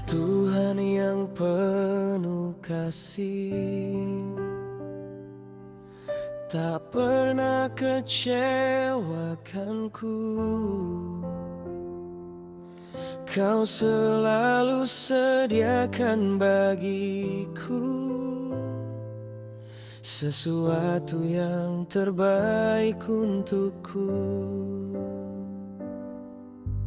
Tuhan yang penuh kasih, tak pernah kecewakanku. Kau selalu sediakan bagiku sesuatu yang terbaik untukku.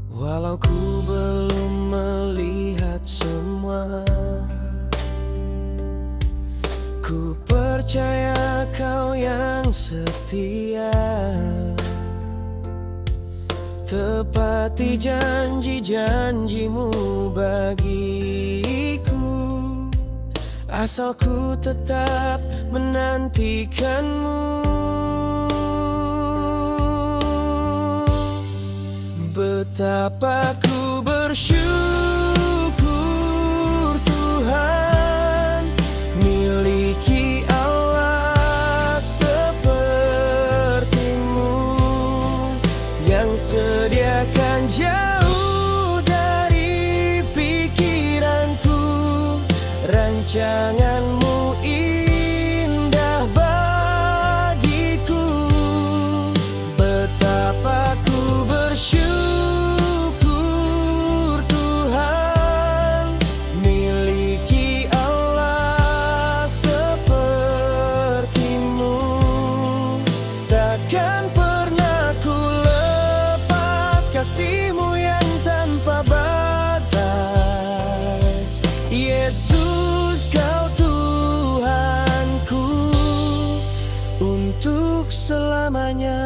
Walau ku belum melihat semua, ku percaya Kau yang setia. Tepati janji-janjimu bagiku, asal ku tetap menantikanmu. Betapa ku bersyukur Tuhan miliki Allah sepertimu, yang sediakan jauh dari pikiranku. Rancanganmu indah bagiku. Betapa ku bersyukur Tuhan miliki Allah sepertimu. Takkan pernah ku lepas kasih-Mu yang tanpa batas. Yesus, Kau Tuhanku untuk selamanya.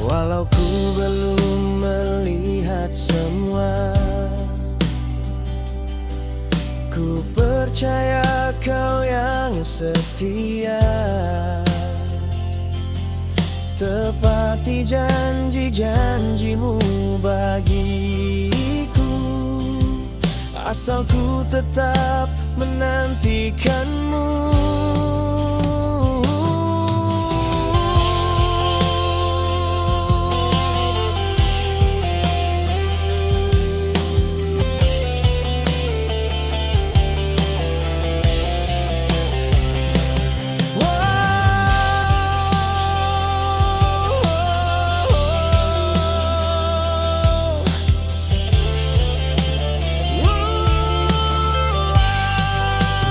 Walau ku belum melihat semua, ku percaya Kau yang setia. Tepati janji-janjimu bagiku, asal ku tetap menantikanmu.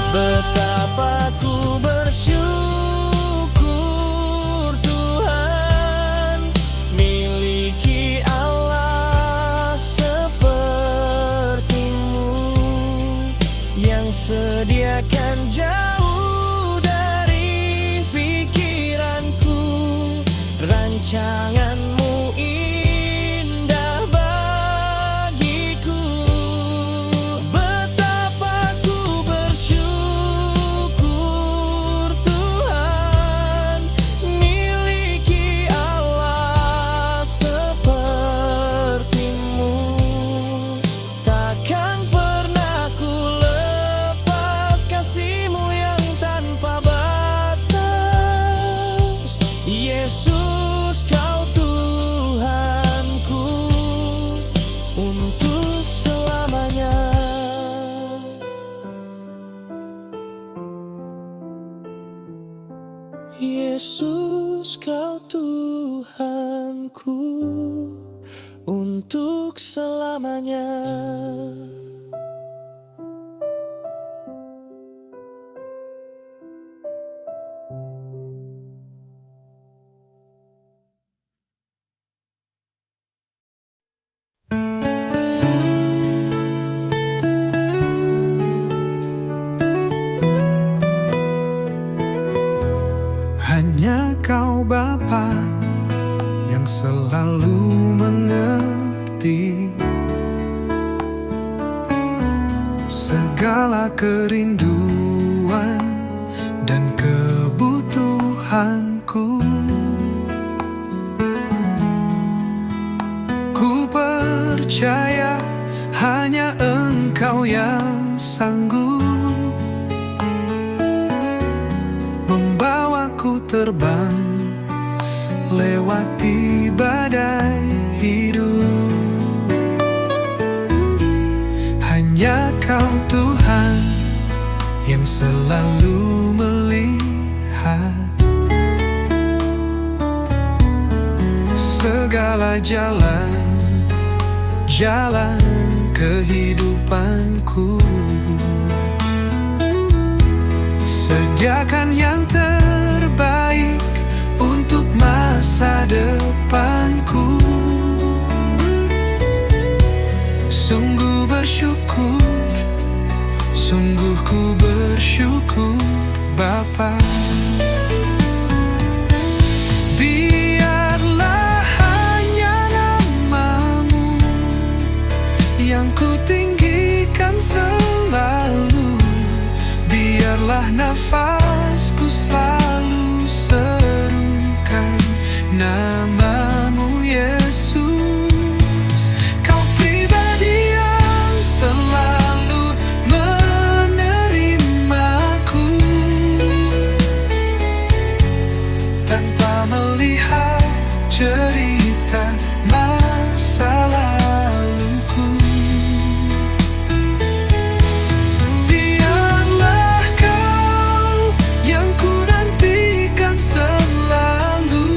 Betapa ku bersyukur Tuhan miliki Allah sepertimu, yang sediakan jauh dari pikiranku. Rancanganmu indah bagiku. Betapa ku bersyukur Tuhan miliki Allah sepertimu. Takkan pernah ku lepas kasih-Mu yang tanpa batas. Yesus, Kau Tuhanku untuk selamanya. Yesus, Kau Tuhanku untuk selamanya. Hanya Kau Bapa yang selalu mengerti segala kerinduan dan kebutuhanku. Ku percaya hanya Engkau yang sanggup membawaku terbang lewati badai hidup. Hanya Kau Tuhan yang selalu melihat segala jalan kehidupanku. Sediakan yang terbaik untuk masa depanku. Sungguh bersyukur, sungguh ku bersyukur Bapa. Biarlah hanya nama-Mu yang ku tinggikan selalu. Biarlah nafasku selalu serukan nama-Mu Yesus. Kau pribadi yang selalu menerimaku tanpa melihat cerita masa laluku. Biarlah Kau yang ku nantikan selalu.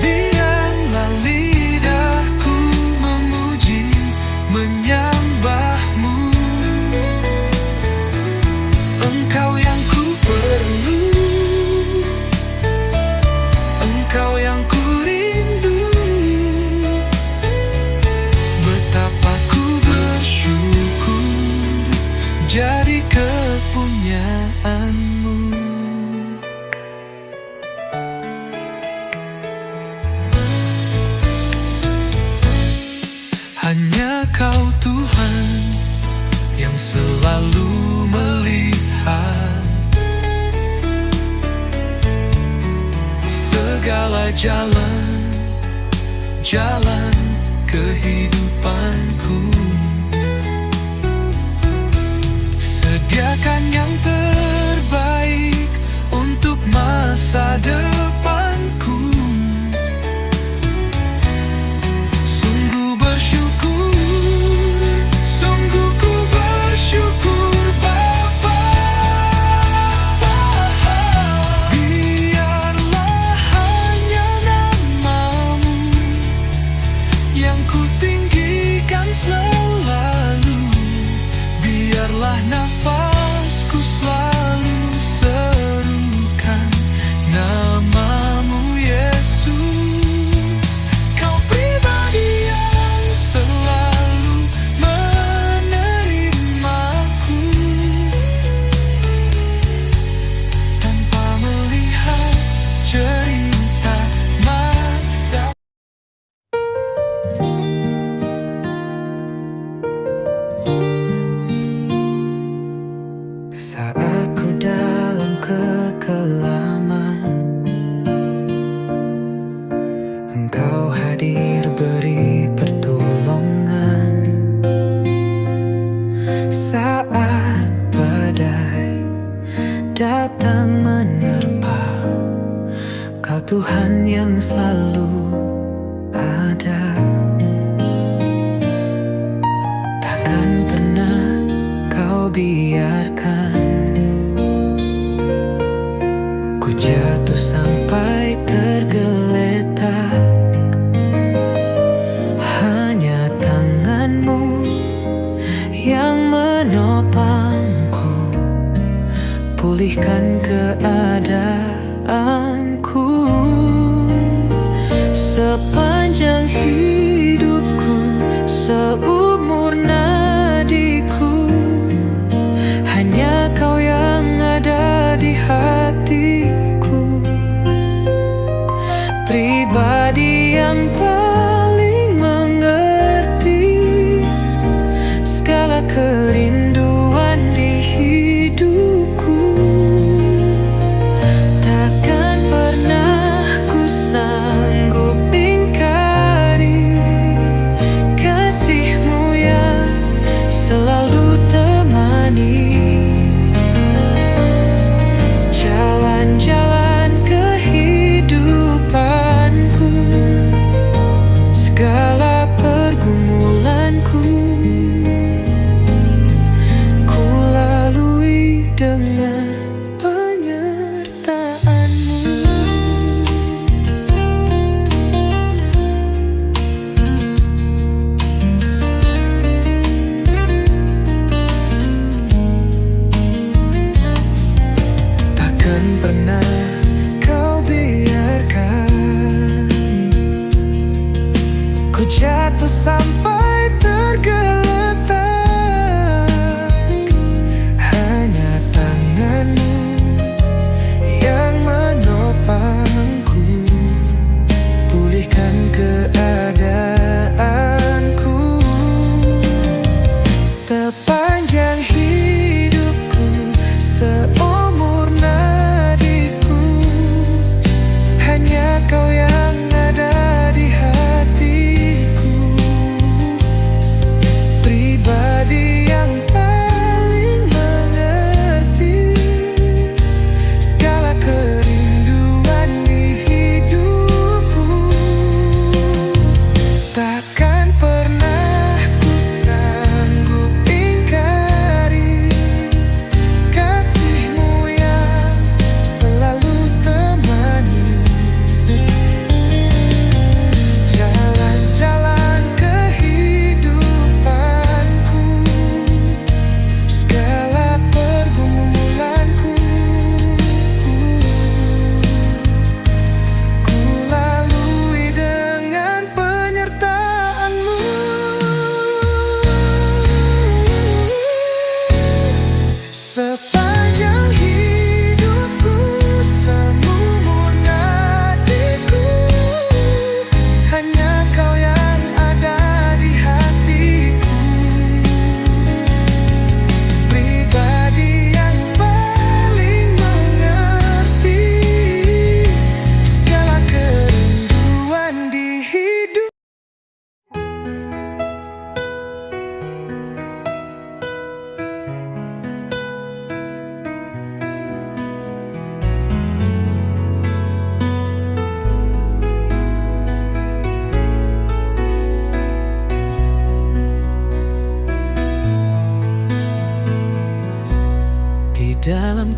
Biarlah lidahku memuji, menyembah-Mu. Engkau yang ku perlu, Engkau yang ku rindu. Betapa ku bersyukur jadi kepunyaan-Mu. Hanya Kau Tuhan yang selalu melihat segala jalan kehidupanku. Sediakan yang terbaik untuk masa depanku. Sungguh bersyukur, sungguh ku bersyukur Bapa. Biarlah hanya nama-Mu yang ku tinggikan selalu. Biarlah nafasku selalu serukan nama-Mu Yesus. Kau pribadi yang selalu menerimaku tanpa melihat cerita masa. Saat ku dalam kekelaman, Engkau hadir beri pertolongan. Saat badai datang menerpa, Kau Tuhan yang selalu ada. Takkan pernah Kau biarkan ku jatuh sampai tergeletak. Hanya tangan-Mu yang menopangku, pulihkan keadaanku. Sepanjang hidup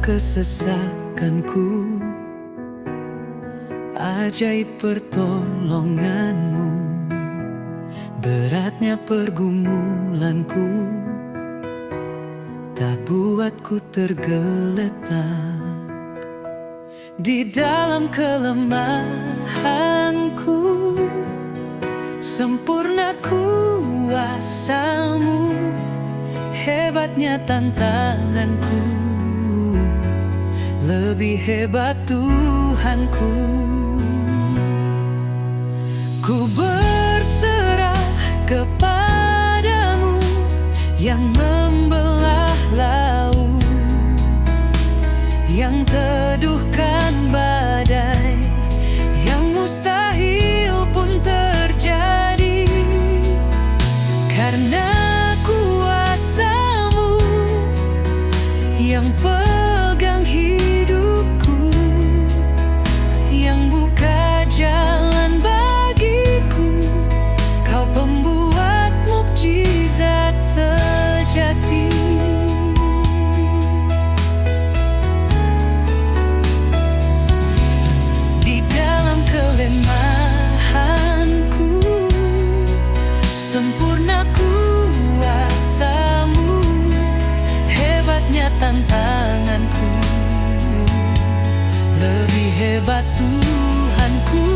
kesesakanku, ajaib pertolonganmu. Beratnya pergumulanku tak buatku tergeletak. Di dalam kelemahanku sempurna kuasa-Mu. Hebatnya tantanganku, lebih hebat Tuhanku. Ku berserah kepadamu yang membelah laut, yang teduhkan badai, yang mustahil pun terjadi. Karena kuasa-Mu yang pegang hidupku, yang buka jalan bagiku. Kau pembuat mukjizat sejati. Di dalam kelemahanku sempurna kuasa-Mu. Hebatnya tantanganku, lebih hebat Tuhanku.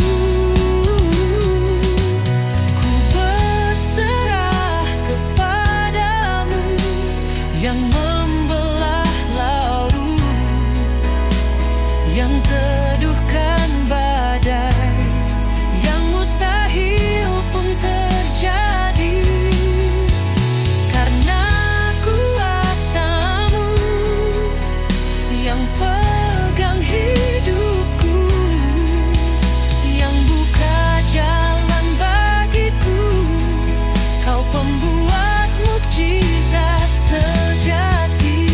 Ku berserah kepadamu yang membelah laut, yang teduhkan badai, yang mustahil pun terjadi. Karena kuasa-Mu yang pegang hidupku, yang buka jalan bagiku. Kau pembuat mukjizat sejati.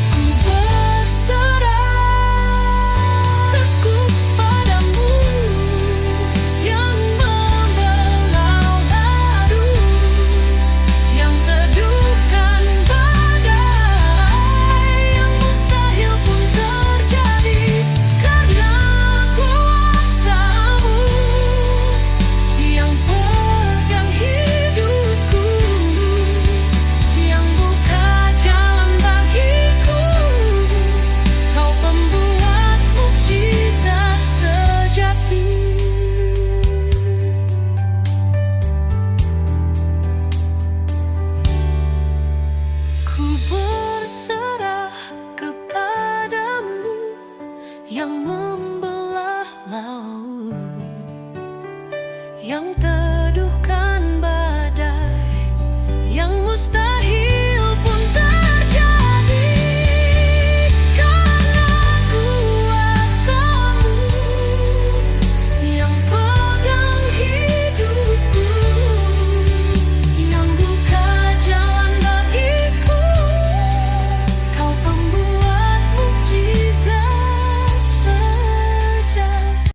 Ku berserah kepadamu yang membelah laut, yang teduhkan badai, yang mustahil pun terjadi. Karena kuasa-Mu yang pegang hidupku, yang buka jalan bagiku. Kau pembuat mukjizat sejati. Ku berserah kepadamu yang membelah laut, yang teduhkan badai, yang mustahil pun terjadi. Karena kuasa-Mu yang pegang hidupku, yang buka jalan bagiku. Kau pembuat mukjizat sejati.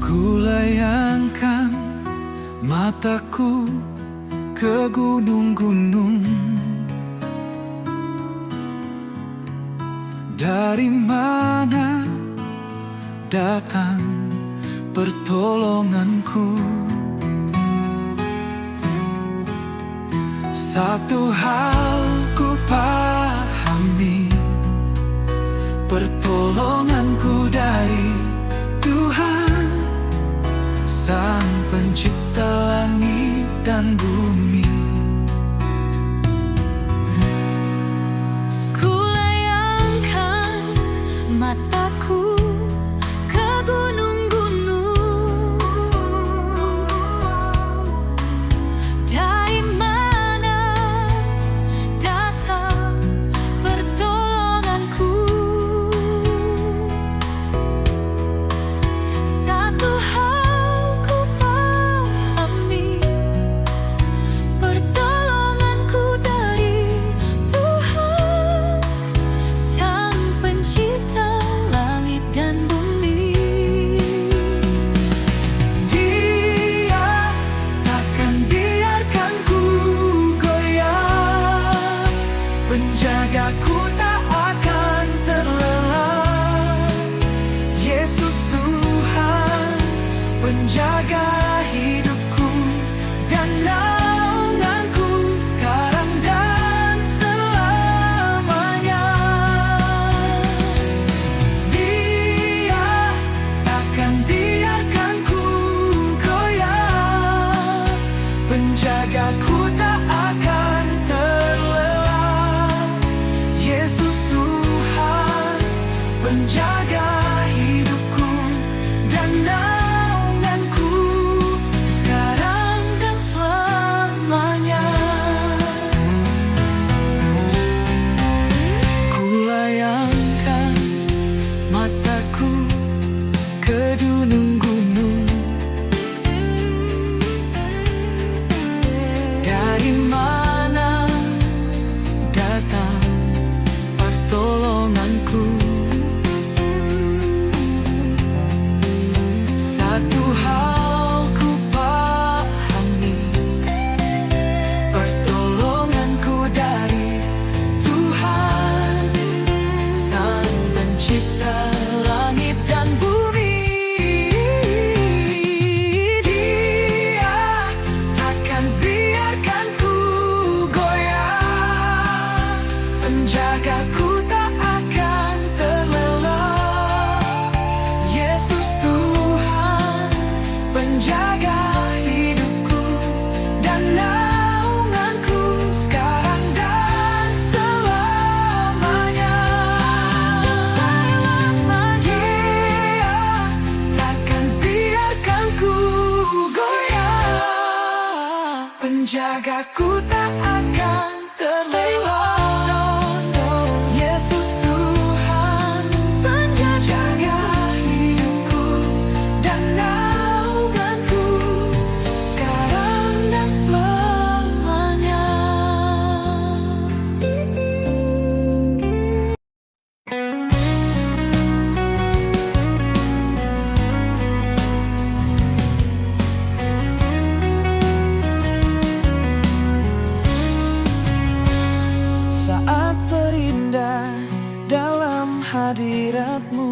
Ku layangkan mataku ke gunung-gunung. Dari mana datang pertolonganku? Satu hal ku pahami, pertolonganku dari Tuhan, Sang Pencipta langit dan bumi. Ku layangkan mataku ke gunung-gunung. Dari mana datang pertolonganku? Satu hal ku dari mana datang pertolonganku? Satu hal ku pahami, pertolonganku dari Tuhan, Sang Pencipta langit dan bumi. Dia takkan biarkan ku goyah, penjagaku tak akan terlelap. Yesus Tuhan, penjaga hidupku dan naunganku sekarang dan selamanya. Dia takkan biarkan ku goyah, penjagaku tak akan terlelap. Yesus Tuhan, penjaga hidupku dan naunganku sekarang dan selamanya. Saat terindah dalam hadirat-Mu,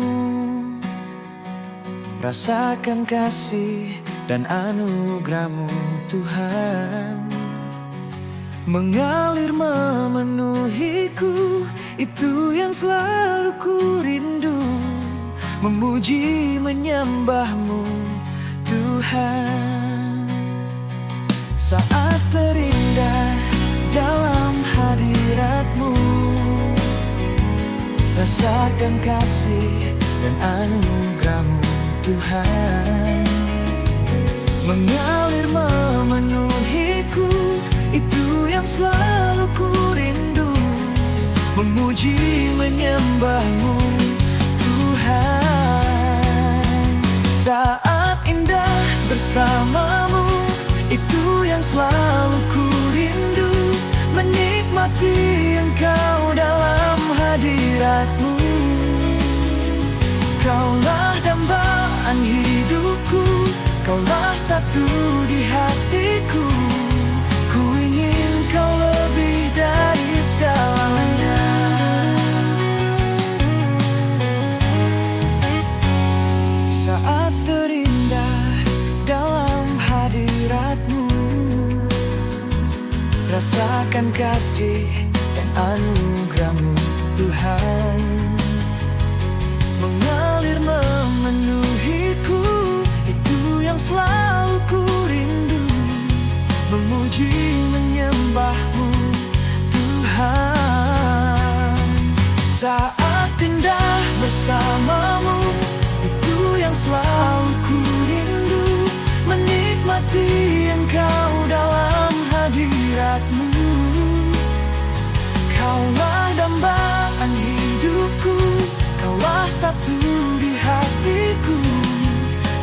rasakan kasih dan anugerah-Mu Tuhan, mengalir memenuhiku. Itu yang selalu ku rindu, memuji menyembah-Mu Tuhan. Saat terindah dalam hadirat-Mu, rasakan kasih dan anugerah-Mu Tuhan, mengalir memenuhiku. Itu yang selalu ku rindu, memuji menyembah-Mu Tuhan. Saat indah bersama-Mu, itu yang selalu ku rindu, menikmati Engkau dalam hadirat-Mu. Kaulah dambaan hidupku, Kaulah satu di hatiku. Ku ingin Kau lebih dari segalanya. Saat terindah dalam hadirat-Mu, rasakan kasih dan anugerah-Mu Tuhan, mengalir memenuhiku. Itu yang selalu ku rindu, memuji menyembah-Mu Tuhan. Saat indah bersama-Mu, itu yang selalu ku rindu, menikmati Engkau dalam hadirat-Mu. Kaulah dambaan hidupku, Kaulah satu di hatiku.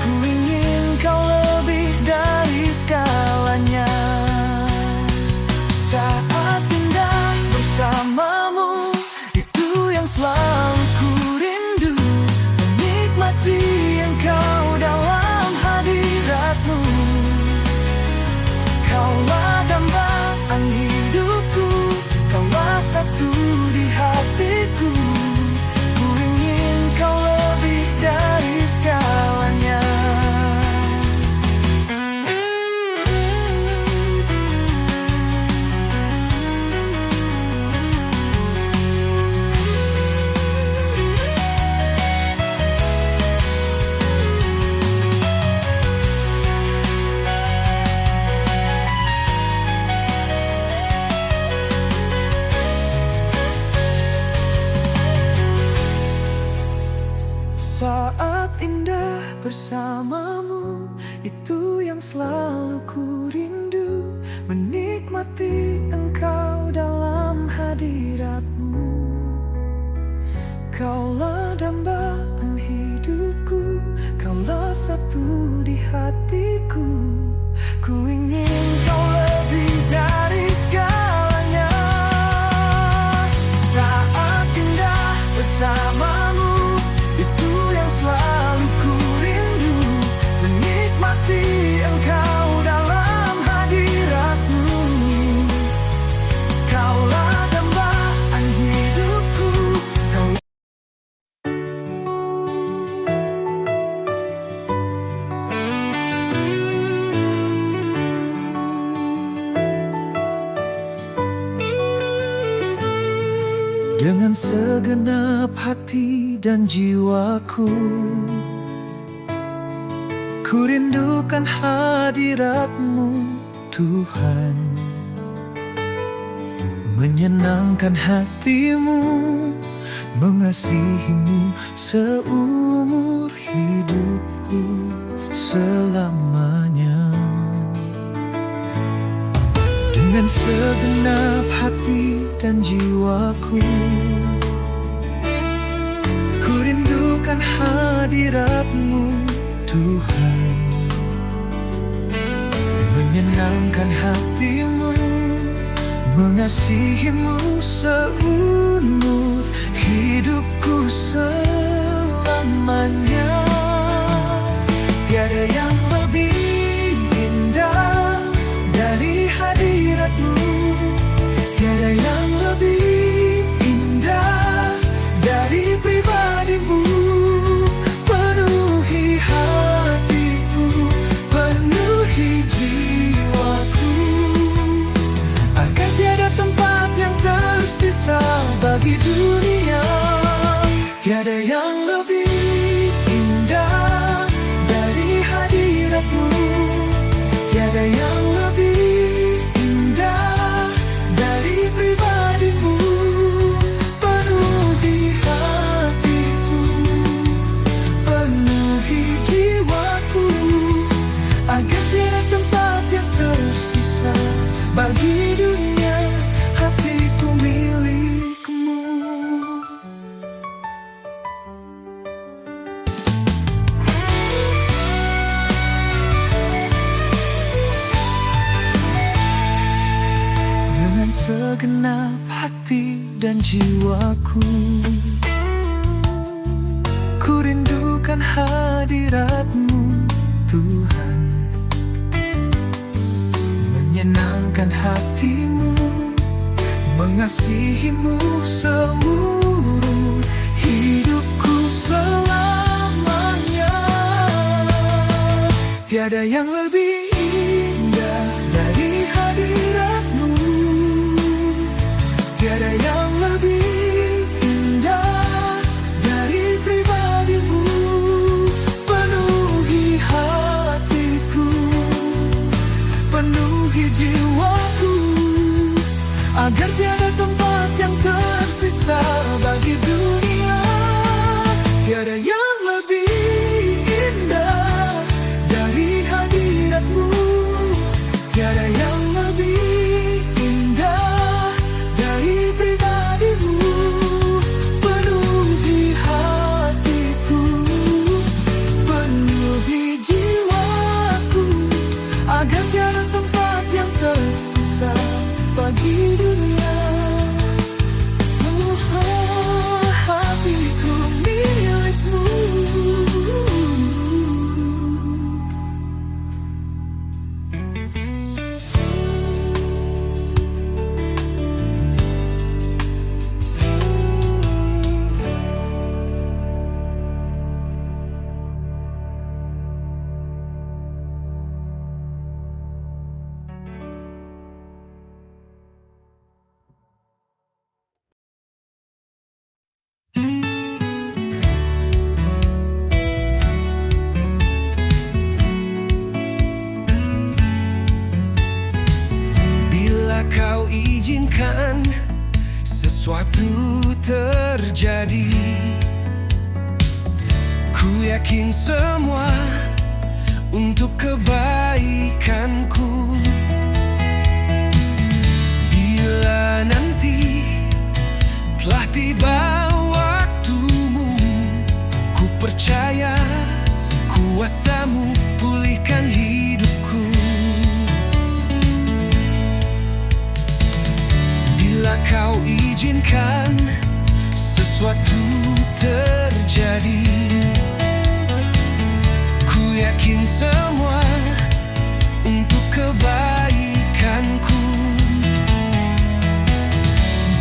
Ku ingin Kau lebih dari segalanya. Saat indah bersama-Mu, itu yang selalu ku rindu, menikmati Engkau dalam hadirat-Mu. Kaulah dambaan hidupku, Kaulah satu di hatiku. Ku ingin Kau lebih dari segalanya. dengan segenap hati dan jiwaku. Ku rindukan hadirat-Mu, Tuhan, menyenangkan hati-Mu, mengasihi-Mu seumur hidupku selamanya. Dengan segenap hati dan jiwaku, ku rindukan hadirat-Mu, Tuhan, menyenangkan hati-Mu, mengasihi-Mu seumur hidupku selamanya. Tiada yang lebih indah dari hadirat-Mu, tiada yang lebih indah dari pribadi-Mu. Penuhi hatiku, penuhi jiwaku, agar tiada tempat yang tersisa bagi dunia. Tiada yang lebih indah dari hadirat-Mu, tiada yang lebih indah dari pribadi-Mu. Penuhi hatiku, penuhi jiwaku, agar tiada tempat yang tersisa bagi dunia. Hatiku milik-Mu. Dengan segenap hati dan jiwaku, ku rindukan hadirat-Mu, Tuhan, menyenangkan hati-Mu, mengasihi-Mu seumur hidupku selamanya. Tiada yang lebih indah dari hadirat-Mu, tiada yang lebih indah dari pribadi-Mu. Penuhi hatiku, penuhi jiwaku, agar tiada tempat yang tersisa bagi dunia. Tiada yang lebih indah dari hadirat-Mu, tiada yang lebih indah dari pribadi-Mu. Penuhi hatiku, penuhi jiwaku, agar tiada tempat yang tersisa bagi dunia. Hatiku milik-Mu. Bila Kau izinkan sesuatu terjadi, ku yakin semua untuk kebaikanku. Bila nanti telah tiba waktumu, ku percaya kuasa-Mu pulihkan hidupku. Bila Kau izinkan sesuatu terjadi, ku yakin semua untuk kebaikanku.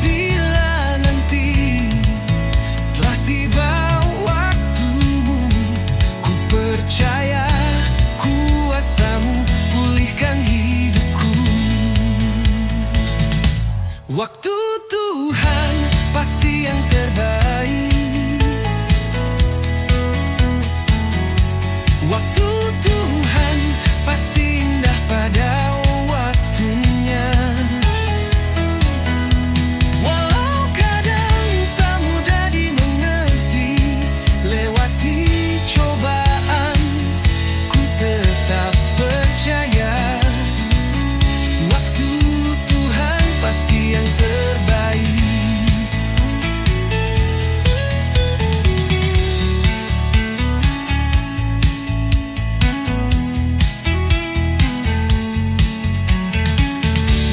Bila nanti telah tiba waktumu, ku percaya kuasa-Mu pulihkan hidupku. Waktu Tuhan pasti yang terbaik. Waktu Tuhan pasti indah pada waktunya. Walau kadang tak mudah dimengerti, lewati cobaan, ku tetap percaya. Waktu Tuhan pasti yang terbaik.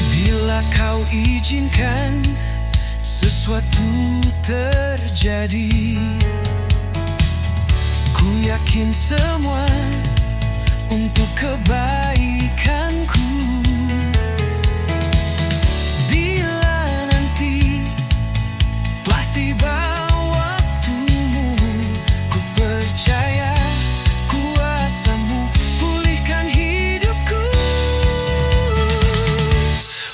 Bila kau izinkan sesuatu terjadi, ku yakin semua untuk kebaikanku. Bila nanti telah tiba waktumu, ku percaya kuasa-Mu pulihkan hidupku.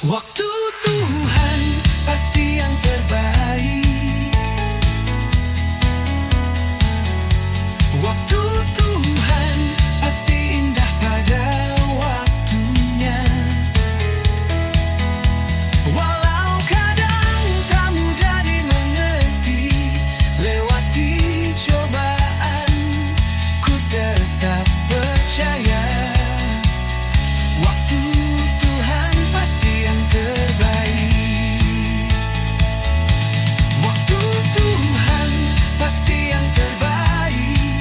Waktu Tuhan pasti yang terbaik. Waktu Tuhan pasti indah pada waktunya. Walau kadang tak mudah dimengerti, lewati cobaan, ku tetap percaya. Waktu Tuhan pasti yang terbaik. Waktu Tuhan pasti yang terbaik.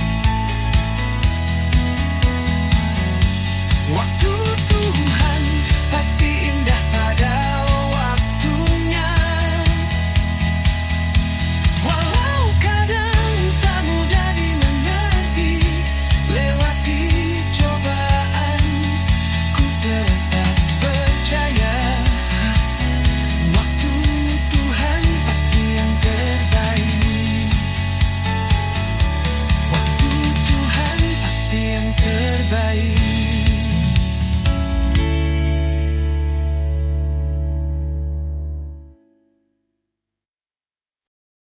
Waktu Tuhan pasti indah pada waktunya. Walau kadang tak mudah dimengerti, lewati cobaan, ku tetap percaya. Waktu Tuhan pasti yang terbaik. Waktu Tuhan pasti yang terbaik.